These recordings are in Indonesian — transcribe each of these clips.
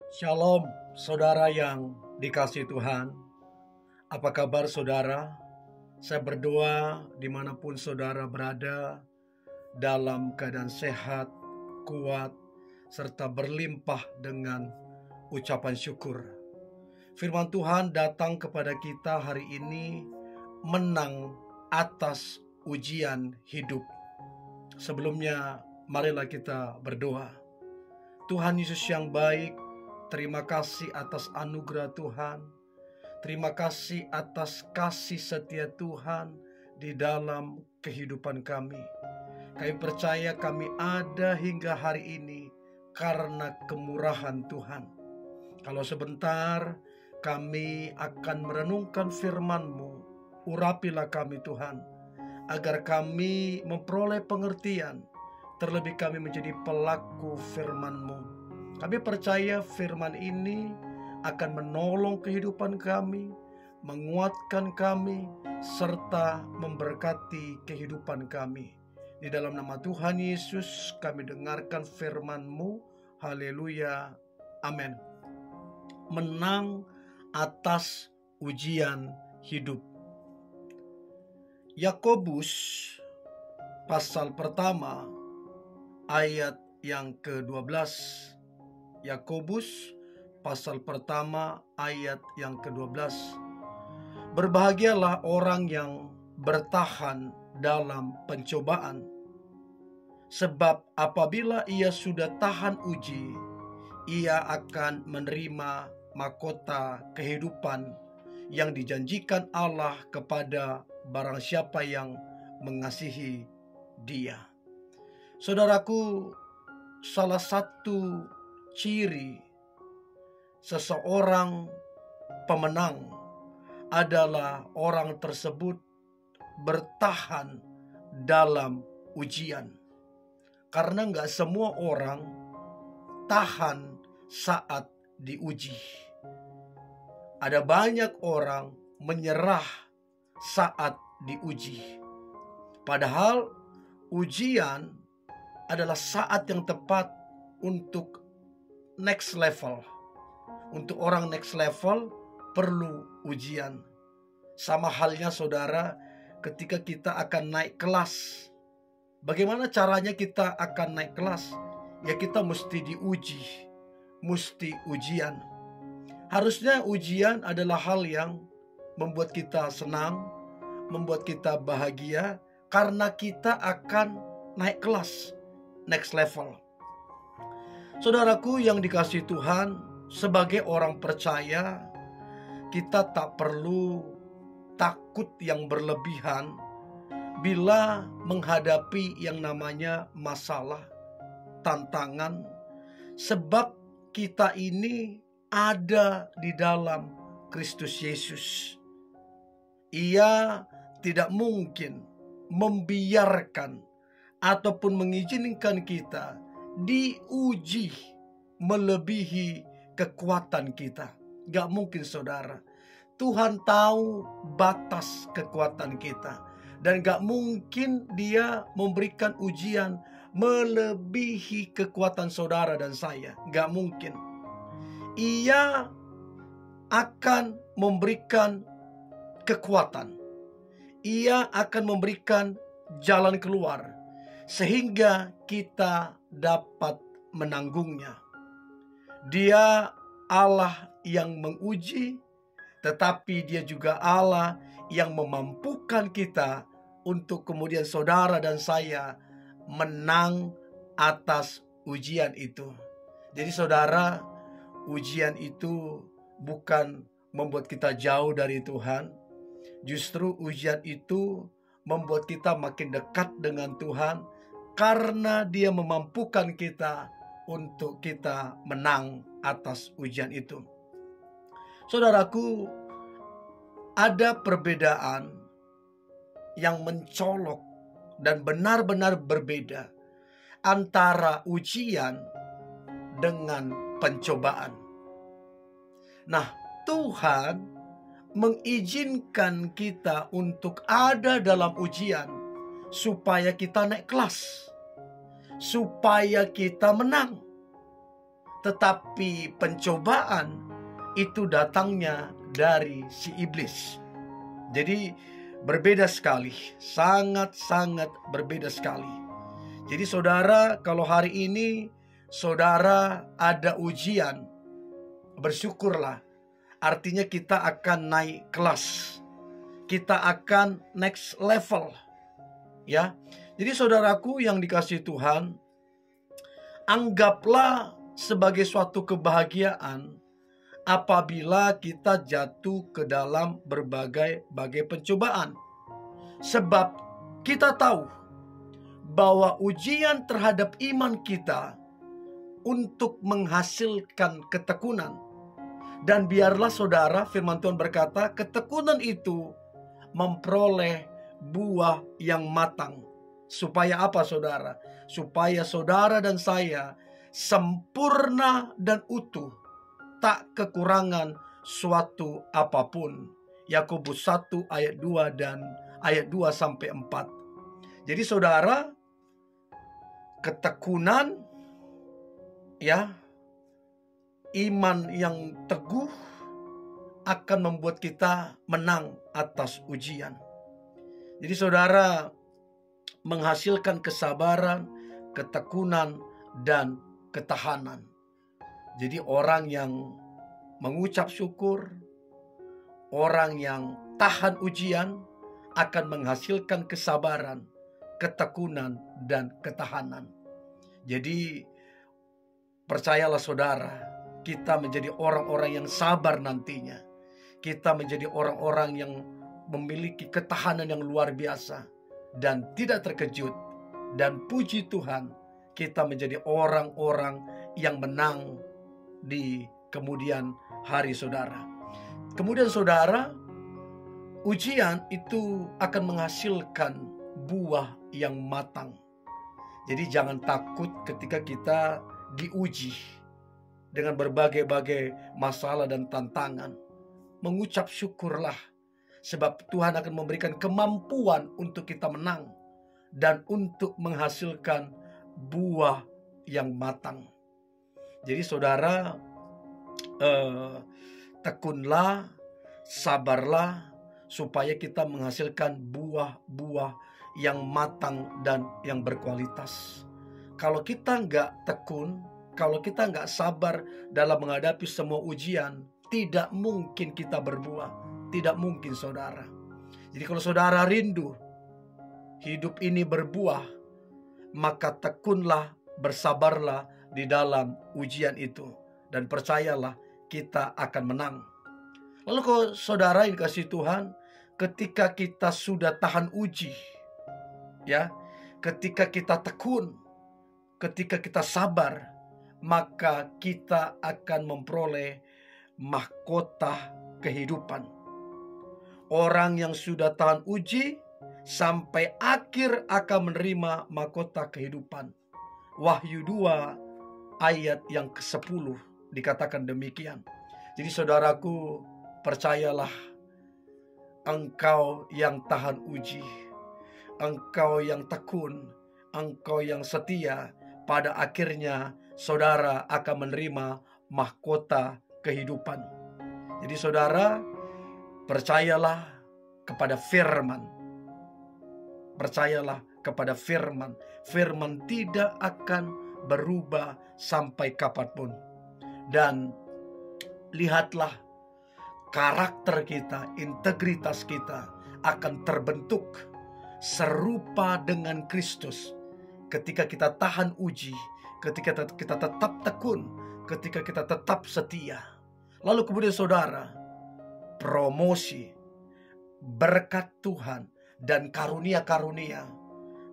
Shalom, saudara yang dikasihi Tuhan. Apa kabar saudara? Saya berdoa dimanapun saudara berada, dalam keadaan sehat, kuat, serta berlimpah dengan ucapan syukur. Firman Tuhan datang kepada kita hari ini, menang atas ujian hidup. Sebelumnya, marilah kita berdoa. Tuhan Yesus yang baik, terima kasih atas anugerah Tuhan. Terima kasih atas kasih setia Tuhan di dalam kehidupan kami. Kami percaya kami ada hingga hari ini karena kemurahan Tuhan. Kalau sebentar kami akan merenungkan firman-Mu, urapilah kami Tuhan, agar kami memperoleh pengertian, terlebih kami menjadi pelaku firman-Mu. Kami percaya firman ini akan menolong kehidupan kami, menguatkan kami, serta memberkati kehidupan kami. Di dalam nama Tuhan Yesus kami dengarkan firman-Mu. Haleluya. Amin. Menang atas ujian hidup. Yakobus pasal pertama ayat yang ke-12. Yakobus pasal pertama ayat yang ke-12. Berbahagialah orang yang bertahan dalam pencobaan, sebab apabila ia sudah tahan uji, ia akan menerima mahkota kehidupan yang dijanjikan Allah kepada barang siapa yang mengasihi Dia. Saudaraku, salah satu ciri seseorang pemenang adalah orang tersebut bertahan dalam ujian. Karena nggak semua orang tahan saat diuji. Ada banyak orang menyerah saat diuji. Padahal ujian adalah saat yang tepat untuk next level. Untuk orang next level perlu ujian. Sama halnya saudara, ketika kita akan naik kelas. Bagaimana caranya kita akan naik kelas? Ya kita mesti diuji, mesti ujian. Harusnya ujian adalah hal yang membuat kita senang, membuat kita bahagia, karena kita akan naik kelas, next level. Saudaraku yang dikasihi Tuhan, sebagai orang percaya, kita tak perlu takut yang berlebihan bila menghadapi yang namanya masalah, tantangan, sebab kita ini ada di dalam Kristus Yesus. Ia tidak mungkin membiarkan ataupun mengizinkan kita diuji melebihi kekuatan kita. Gak mungkin saudara. Tuhan tahu batas kekuatan kita. Dan gak mungkin Dia memberikan ujian melebihi kekuatan saudara dan saya. Gak mungkin. Ia akan memberikan kekuatan. Ia akan memberikan jalan keluar, sehingga kita dapat menanggungnya. Dia Allah yang menguji, tetapi Dia juga Allah yang memampukan kita untuk kemudian saudara dan saya menang atas ujian itu. Jadi saudara, ujian itu bukan membuat kita jauh dari Tuhan. Justru ujian itu membuat kita makin dekat dengan Tuhan, karena Dia memampukan kita untuk kita menang atas ujian itu. Saudaraku, ada perbedaan yang mencolok dan benar-benar berbeda antara ujian dengan pencobaan. Nah, Tuhan mengizinkan kita untuk ada dalam ujian supaya kita naik kelas, supaya kita menang. tetapi pencobaan itu datangnya dari si iblis. Jadi berbeda sekali, sangat-sangat berbeda sekali. Jadi saudara, kalau hari ini saudara ada ujian, bersyukurlah. Artinya kita akan naik kelas. Kita akan next level. Ya. Jadi saudaraku yang dikasihi Tuhan, anggaplah sebagai suatu kebahagiaan apabila kita jatuh ke dalam berbagai pencobaan. Sebab kita tahu bahwa ujian terhadap iman kita untuk menghasilkan ketekunan. Dan biarlah saudara, firman Tuhan berkata, ketekunan itu memperoleh buah yang matang. Supaya apa saudara? Supaya saudara dan saya sempurna dan utuh, tak kekurangan suatu apapun. Yakobus 1 ayat 2 dan ayat 2 sampai 4. Jadi saudara, ketekunan, ya, iman yang teguh akan membuat kita menang atas ujian. Jadi saudara, menghasilkan kesabaran, ketekunan, dan ketahanan. Jadi orang yang mengucap syukur, orang yang tahan ujian akan menghasilkan kesabaran, ketekunan, dan ketahanan. Jadi percayalah saudara, kita menjadi orang-orang yang sabar nantinya. Kita menjadi orang-orang yang memiliki ketahanan yang luar biasa dan tidak terkejut. Dan puji Tuhan, kita menjadi orang-orang yang menang di kemudian hari saudara. Kemudian saudara, ujian itu akan menghasilkan buah yang matang. Jadi jangan takut ketika kita diuji dengan berbagai masalah dan tantangan. Mengucap syukurlah, sebab Tuhan akan memberikan kemampuan untuk kita menang dan untuk menghasilkan buah yang matang. Jadi saudara, tekunlah, sabarlah, supaya kita menghasilkan buah-buah yang matang dan yang berkualitas. Kalau kita nggak tekun, kalau kita nggak sabar dalam menghadapi semua ujian, tidak mungkin kita berbuah. Tidak mungkin saudara. Jadi kalau saudara rindu hidup ini berbuah, maka tekunlah, bersabarlah di dalam ujian itu. Dan percayalah, kita akan menang. Lalu kalau saudara yang dikasihi Tuhan, ketika kita sudah tahan uji, ya, ketika kita tekun, ketika kita sabar, maka kita akan memperoleh mahkota kehidupan. Orang yang sudah tahan uji sampai akhir akan menerima mahkota kehidupan. Wahyu 2 ayat yang ke-10 dikatakan demikian. Jadi saudaraku, percayalah, engkau yang tahan uji, engkau yang tekun, engkau yang setia, pada akhirnya saudara akan menerima mahkota kehidupan. Jadi saudara, percayalah kepada firman. Percayalah kepada firman. Firman tidak akan berubah sampai kapanpun. Dan lihatlah, karakter kita, integritas kita akan terbentuk serupa dengan Kristus ketika kita tahan uji, ketika kita tetap tekun, ketika kita tetap setia. Lalu kemudian saudara, promosi, berkat Tuhan, dan karunia-karunia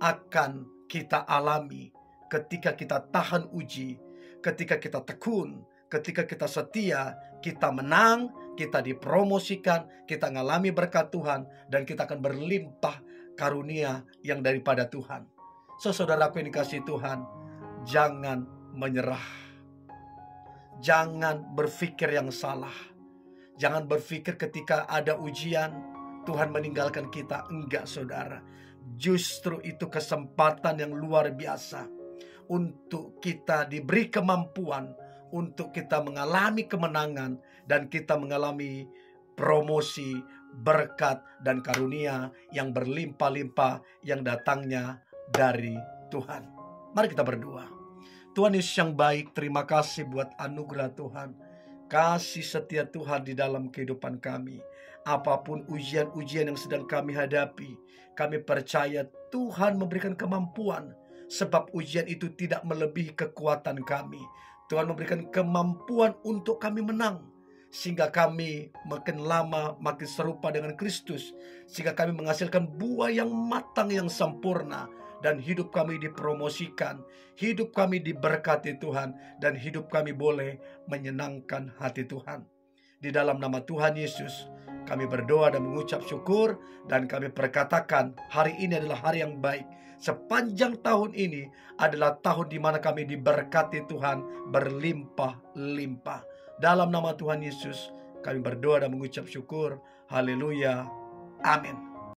akan kita alami ketika kita tahan uji, ketika kita tekun, ketika kita setia, kita menang, kita dipromosikan, kita mengalami berkat Tuhan, dan kita akan berlimpah karunia yang daripada Tuhan. Saudaraku yang dikasihi Tuhan, jangan menyerah. Jangan berpikir yang salah. Jangan berpikir ketika ada ujian, Tuhan meninggalkan kita. Enggak saudara. Justru itu kesempatan yang luar biasa untuk kita diberi kemampuan untuk kita mengalami kemenangan dan kita mengalami promosi, berkat, dan karunia yang berlimpah-limpah yang datangnya dari Tuhan. Mari kita berdoa. Tuhan Yesus yang baik, terima kasih buat anugerah Tuhan, kasih setia Tuhan di dalam kehidupan kami. Apapun ujian-ujian yang sedang kami hadapi, kami percaya Tuhan memberikan kemampuan, sebab ujian itu tidak melebihi kekuatan kami. Tuhan memberikan kemampuan untuk kami menang, sehingga kami makin lama makin serupa dengan Kristus, sehingga kami menghasilkan buah yang matang, yang sempurna, dan hidup kami dipromosikan, hidup kami diberkati Tuhan, dan hidup kami boleh menyenangkan hati Tuhan. Di dalam nama Tuhan Yesus, kami berdoa dan mengucap syukur, dan kami perkatakan hari ini adalah hari yang baik. Sepanjang tahun ini adalah tahun di mana kami diberkati Tuhan berlimpah-limpah. Dalam nama Tuhan Yesus, kami berdoa dan mengucap syukur. Haleluya. Amin.